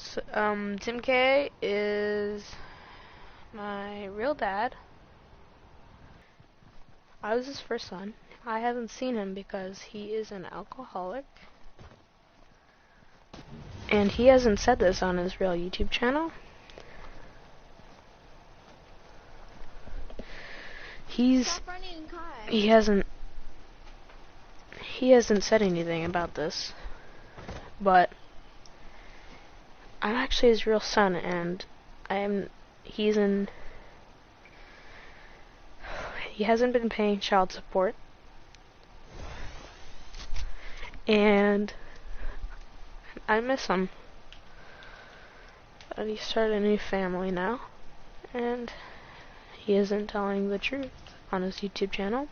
So, Tim K is my real dad. I was his first son. I haven't seen him because he is an alcoholic. And he hasn't said this on his real YouTube channel. He hasn't said anything about this, but I'm actually his real son, and he hasn't been paying child support, and I miss him. But he started a new family now, and he isn't telling the truth on his YouTube channel.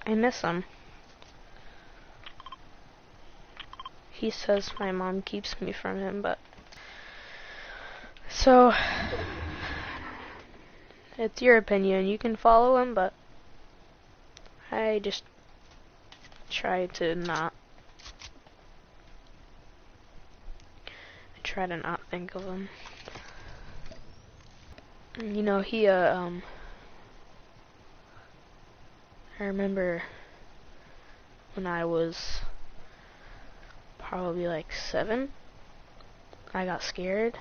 I miss him. He says my mom keeps me from him, but so it's your opinion. You can follow him, but I just try to not think of him. You know, I remember when I was probably like 7, I got scared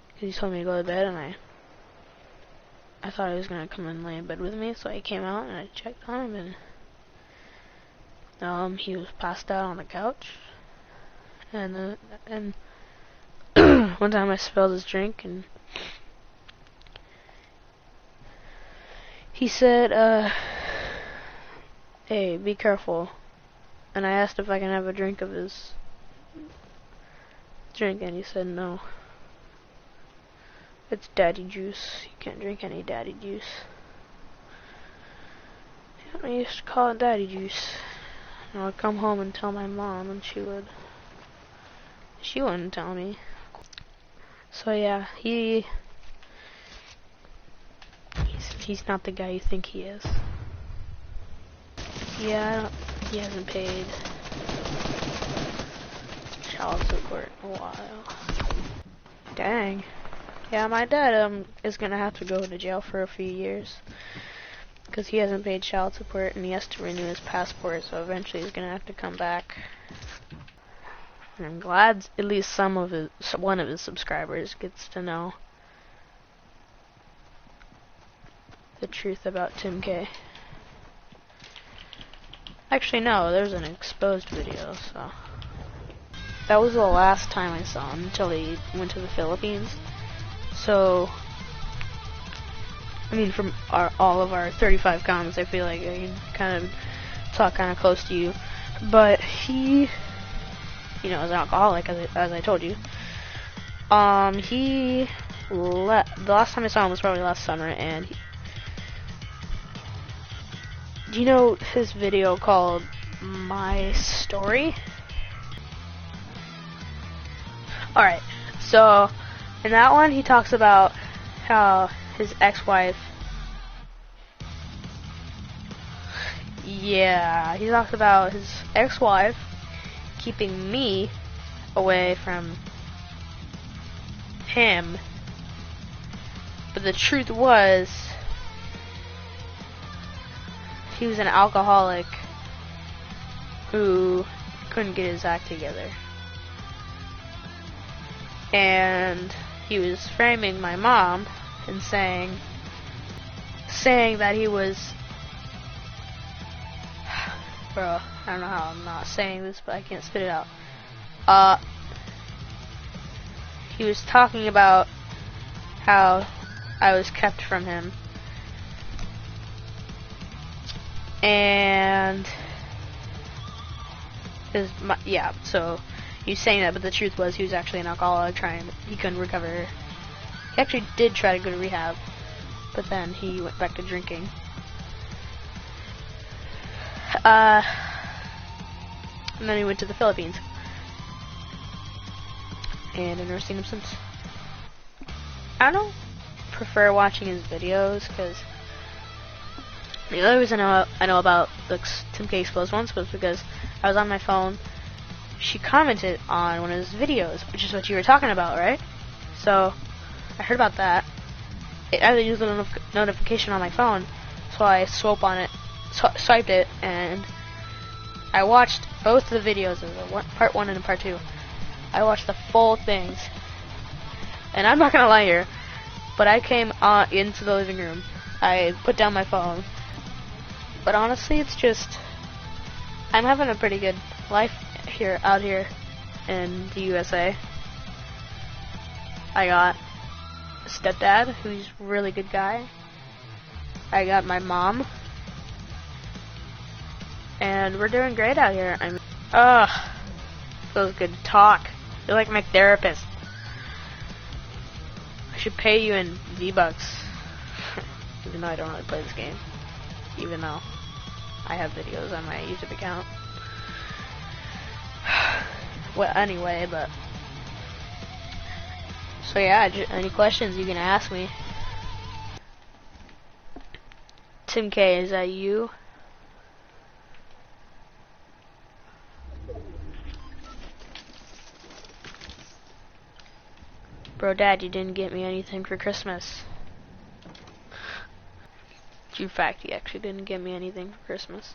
because he told me to go to bed, and I thought he was gonna come and lay in bed with me, so I came out and I checked on him, and he was passed out on the couch, and one time I spilled his drink, and he said, hey, be careful. And I asked if I can have a drink of his drink, and he said no. It's daddy juice. You can't drink any daddy juice. I used to call it daddy juice. And I would come home and tell my mom, and she wouldn't tell me. So yeah, he's not the guy you think he is. Yeah, he hasn't paid child support in a while. Dang. Yeah, my dad is gonna have to go to jail for a few years because he hasn't paid child support, and he has to renew his passport, so eventually he's gonna have to come back. And I'm glad at least one of his subscribers gets to know the truth about Tim K. Actually, no, there's an exposed video, so that was the last time I saw him until he went to the Philippines. So, I mean, from all of our 35 comments, I feel like I can kind of talk kind of close to you. But he, is an alcoholic, as I told you. The last time I saw him was probably last summer, and do you know his video called My Story? Alright, so in that one he talks about how his ex-wife, he talks about his ex-wife keeping me away from him, but the truth was he was an alcoholic who couldn't get his act together. And he was framing my mom and saying that he was, bro, I don't know how I'm not saying this, but I can't spit it out. He was talking about how I was kept from him. And so he was saying that, but the truth was he was actually an alcoholic, he couldn't recover. He actually did try to go to rehab, but then he went back to drinking. And then he went to the Philippines. And I've never seen him since. I don't prefer watching his videos because The only reason I know about the Tim K Explodes once was because I was on my phone. She commented on one of his videos, which is what you were talking about, right? So I heard about that. I used a notification on my phone, so I swiped it, and I watched both the videos, part 1 and part 2. I watched the full things, and I'm not gonna lie here, but I came into the living room. I put down my phone. But honestly, it's just, I'm having a pretty good life out here in the USA. I got a stepdad, who's a really good guy. I got my mom. And we're doing great out here. Feels good to talk. You're like my therapist. I should pay you in V-Bucks. Even though I don't really play this game. Even though I have videos on my YouTube account. Well, anyway, but so yeah, any questions you can ask me. Tim K, is that you? Bro, Dad, you didn't get me anything for Christmas. True fact, you actually didn't get me anything for Christmas.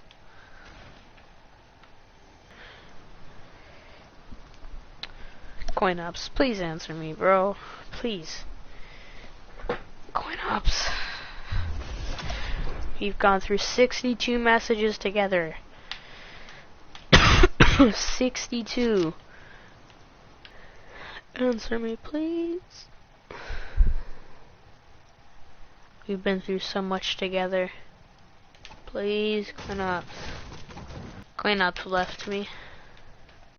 Coin ups, please answer me, bro. Please. Coin ups. We've gone through 62 messages together. 62. Answer me, please. We've been through so much together. Please, coin ups. Coin ups left me.